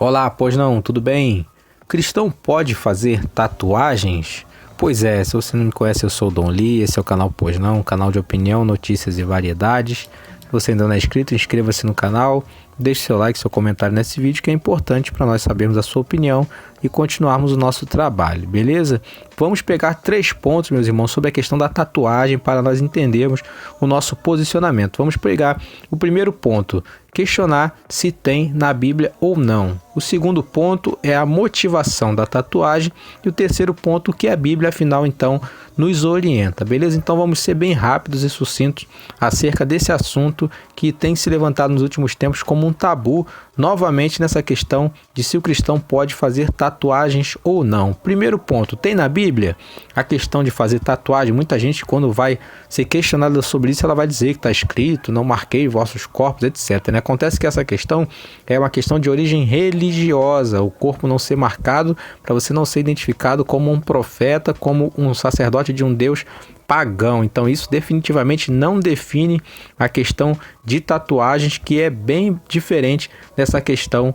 Olá, pois não, tudo bem? O cristão pode fazer tatuagens? Pois é, se você não me conhece, eu sou o Dom Lee, esse é o canal Pois Não, um canal de opinião, notícias e variedades. Se você ainda não é inscrito, inscreva-se no canal, deixe seu like, seu comentário nesse vídeo, que é importante para nós sabermos a sua opinião e continuarmos o nosso trabalho, beleza? Vamos pegar 3 pontos, meus irmãos, sobre a questão da tatuagem para nós entendermos o nosso posicionamento. Vamos pegar o primeiro ponto, questionar se tem na Bíblia ou não. O segundo ponto é a motivação da tatuagem e o terceiro ponto, que a Bíblia, afinal, então, nos orienta, beleza? Então vamos ser bem rápidos e sucintos acerca desse assunto que tem se levantado nos últimos tempos como um tabu, novamente nessa questão de se o cristão pode fazer tatuagens ou não. Primeiro ponto, tem na Bíblia a questão de fazer tatuagem? Muita gente, quando vai ser questionada sobre isso, ela vai dizer que está escrito, não marquei vossos corpos, etc, né? Acontece que essa questão é uma questão de origem religiosa, o corpo não ser marcado para você não ser identificado como um profeta, como um sacerdote de um Deus pagão. Então isso definitivamente não define a questão de tatuagens, que é bem diferente dessa questão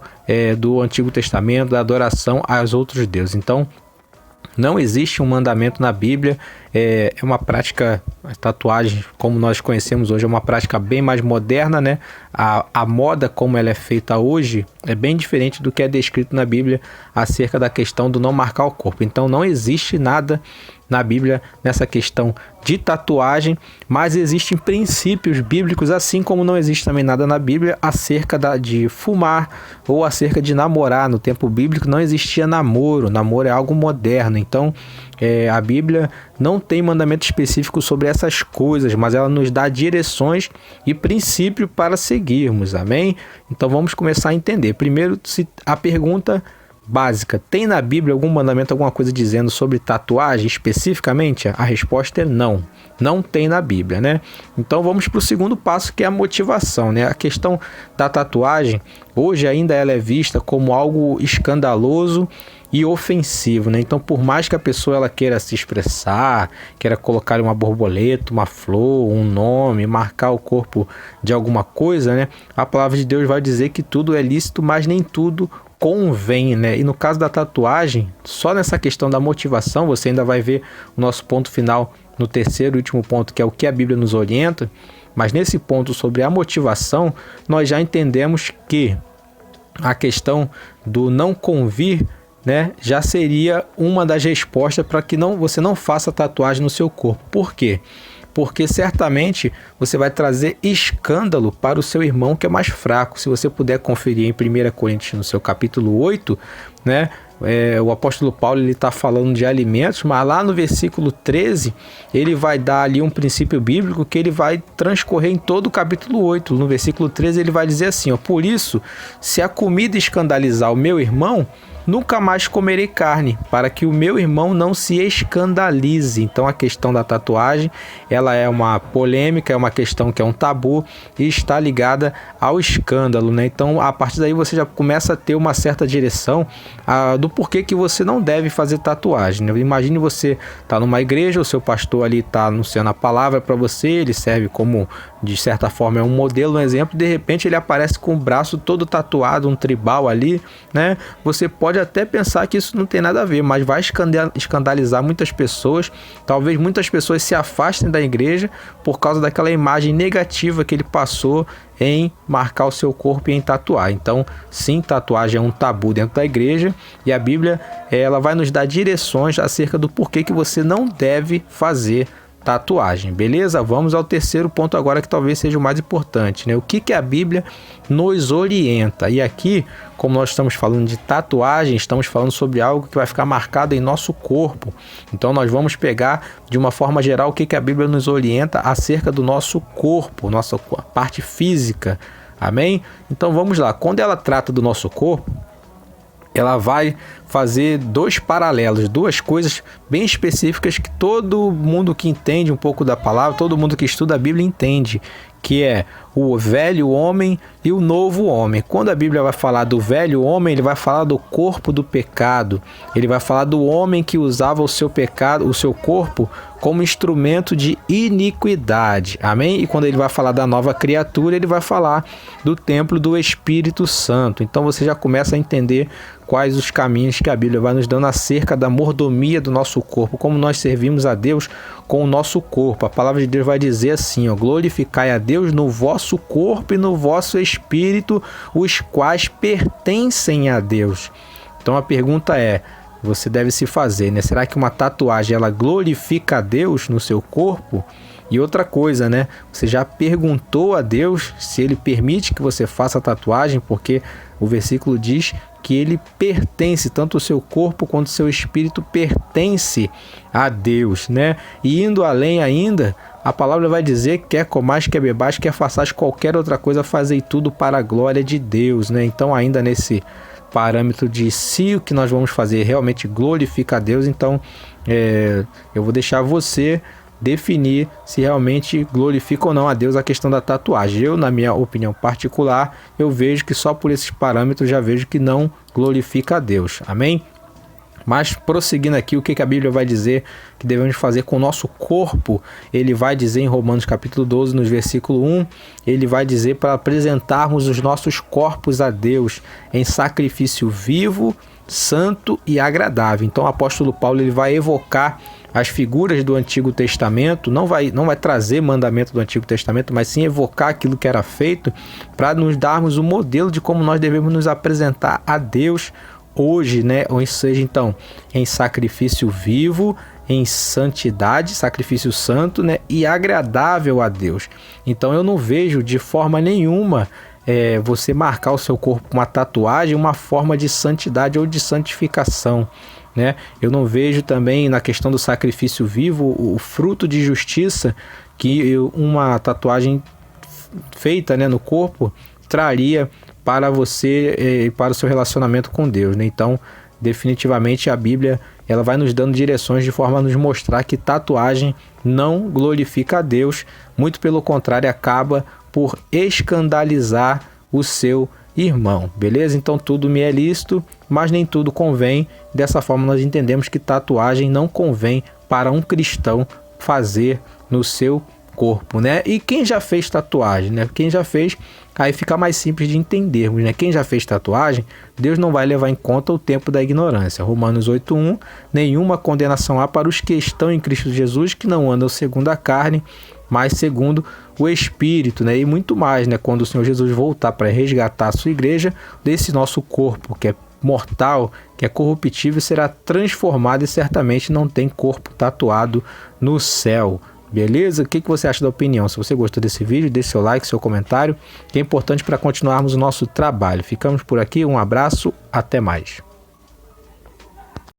do Antigo Testamento, da adoração aos outros deuses. Então não existe um mandamento na Bíblia, é uma prática, a tatuagem como nós conhecemos hoje é uma prática bem mais moderna, né? A moda como ela é feita hoje é bem diferente do que é descrito na Bíblia acerca da questão do não marcar o corpo. Então não existe nada na Bíblia nessa questão de tatuagem, mas existem princípios bíblicos, assim como não existe também nada na Bíblia acerca de fumar ou acerca de namorar. No tempo bíblico não existia namoro é algo moderno. Então a Bíblia não tem mandamento específico sobre essas coisas, mas ela nos dá direções e princípio para seguirmos, amém? Então vamos começar a entender. Primeiro, se a pergunta básica, tem na Bíblia algum mandamento, alguma coisa dizendo sobre tatuagem especificamente? A resposta é não, não tem na Bíblia, né? Então vamos para o segundo passo, que é a motivação, né? A questão da tatuagem, hoje ainda ela é vista como algo escandaloso e ofensivo, né? Então, por mais que a pessoa ela queira se expressar, queira colocar uma borboleta, uma flor, um nome, marcar o corpo de alguma coisa, né? A palavra de Deus vai dizer que tudo é lícito, mas nem tudo convém, né? E no caso da tatuagem, só nessa questão da motivação, você ainda vai ver o nosso ponto final no terceiro e último ponto, que é o que a Bíblia nos orienta. Mas nesse ponto sobre a motivação, nós já entendemos que a questão do não convir, né, já seria uma das respostas para que você não faça tatuagem no seu corpo. Por quê? Porque certamente você vai trazer escândalo para o seu irmão que é mais fraco. Se você puder conferir em 1 Coríntios, no seu capítulo 8, né, o apóstolo Paulo está falando de alimentos, mas lá no versículo 13, ele vai dar ali um princípio bíblico que ele vai transcorrer em todo o capítulo 8. No versículo 13 ele vai dizer assim, por isso, se a comida escandalizar o meu irmão, nunca mais comerei carne, para que o meu irmão não se escandalize. Então a questão da tatuagem, ela é uma polêmica, é uma questão que é um tabu e está ligada ao escândalo, né? Então a partir daí você já começa a ter uma certa direção do porquê que você não deve fazer tatuagem, né? Imagine você tá numa igreja, o seu pastor ali está anunciando a palavra para você, ele serve como, de certa forma, é um modelo, um exemplo, de repente ele aparece com o braço todo tatuado, um tribal ali, né? Você pode até pensar que isso não tem nada a ver, mas vai escandalizar muitas pessoas. Talvez muitas pessoas se afastem da igreja por causa daquela imagem negativa que ele passou em marcar o seu corpo e em tatuar. Então, sim, tatuagem é um tabu dentro da igreja e a Bíblia ela vai nos dar direções acerca do porquê que você não deve fazer tatuagem, beleza? Vamos ao terceiro ponto agora, que talvez seja o mais importante, né? O que a Bíblia nos orienta? E aqui, como nós estamos falando de tatuagem, estamos falando sobre algo que vai ficar marcado em nosso corpo. Então nós vamos pegar de uma forma geral o que a Bíblia nos orienta acerca do nosso corpo, nossa parte física, amém? Então vamos lá, quando ela trata do nosso corpo, ela vai fazer 2 paralelos, 2 coisas bem específicas que todo mundo que entende um pouco da palavra, todo mundo que estuda a Bíblia entende, que é o velho homem e o novo homem. Quando a Bíblia vai falar do velho homem, ele vai falar do corpo do pecado. Ele vai falar do homem que usava o seu pecado, o seu corpo, como instrumento de iniquidade. Amém? E quando ele vai falar da nova criatura, ele vai falar do templo do Espírito Santo. Então você já começa a entender quais os caminhos que a Bíblia vai nos dando acerca da mordomia do nosso corpo, como nós servimos a Deus com o nosso corpo. A palavra de Deus vai dizer assim, ó: glorificai a Deus no vosso corpo e no vosso espírito, os quais pertencem a Deus. Então a pergunta é, você deve se fazer, né? Será que uma tatuagem ela glorifica a Deus no seu corpo? E outra coisa, né? Você já perguntou a Deus se Ele permite que você faça a tatuagem? Porque o versículo diz que ele pertence, tanto o seu corpo quanto o seu espírito pertence a Deus, né? E indo além ainda, a palavra vai dizer que quer comais, quer bebais, quer façais qualquer outra coisa, fazei tudo para a glória de Deus, né? Então ainda nesse parâmetro de se o que nós vamos fazer realmente glorifica a Deus, então eu vou deixar você definir se realmente glorifica ou não a Deus a questão da tatuagem. Eu, na minha opinião particular, eu vejo que só por esses parâmetros já vejo que não glorifica a Deus. Amém? Mas prosseguindo aqui, o que a Bíblia vai dizer que devemos fazer com o nosso corpo? Ele vai dizer em Romanos capítulo 12, no versículo 1, ele vai dizer para apresentarmos os nossos corpos a Deus em sacrifício vivo, santo e agradável. Então o apóstolo Paulo ele vai evocar as figuras do Antigo Testamento, não vai trazer mandamento do Antigo Testamento, mas sim evocar aquilo que era feito para nos darmos um modelo de como nós devemos nos apresentar a Deus hoje, né? Ou seja, então, em sacrifício vivo, em santidade, sacrifício santo, né? E agradável a Deus. Então eu não vejo de forma nenhuma você marcar o seu corpo com uma tatuagem, uma forma de santidade ou de santificação, né? Eu não vejo também na questão do sacrifício vivo o fruto de justiça que uma tatuagem feita, né, no corpo traria para você e para o seu relacionamento com Deus, né? Então, definitivamente a Bíblia ela vai nos dando direções de forma a nos mostrar que tatuagem não glorifica a Deus, muito pelo contrário, acaba por escandalizar o seu irmão, beleza? Então tudo me é lícito, mas nem tudo convém. Dessa forma nós entendemos que tatuagem não convém para um cristão fazer no seu corpo, né? E quem já fez tatuagem, né? Quem já fez, aí fica mais simples de entendermos, né? Quem já fez tatuagem, Deus não vai levar em conta o tempo da ignorância. Romanos 8:1, nenhuma condenação há para os que estão em Cristo Jesus, que não andam segundo a carne, mas segundo o Espírito, né? E muito mais, né? Quando o Senhor Jesus voltar para resgatar a sua igreja, desse nosso corpo que é mortal, que é corruptível, será transformado e certamente não tem corpo tatuado no céu. Beleza? O que você acha da opinião? Se você gostou desse vídeo, deixe seu like, seu comentário, que é importante para continuarmos o nosso trabalho. Ficamos por aqui, um abraço, até mais.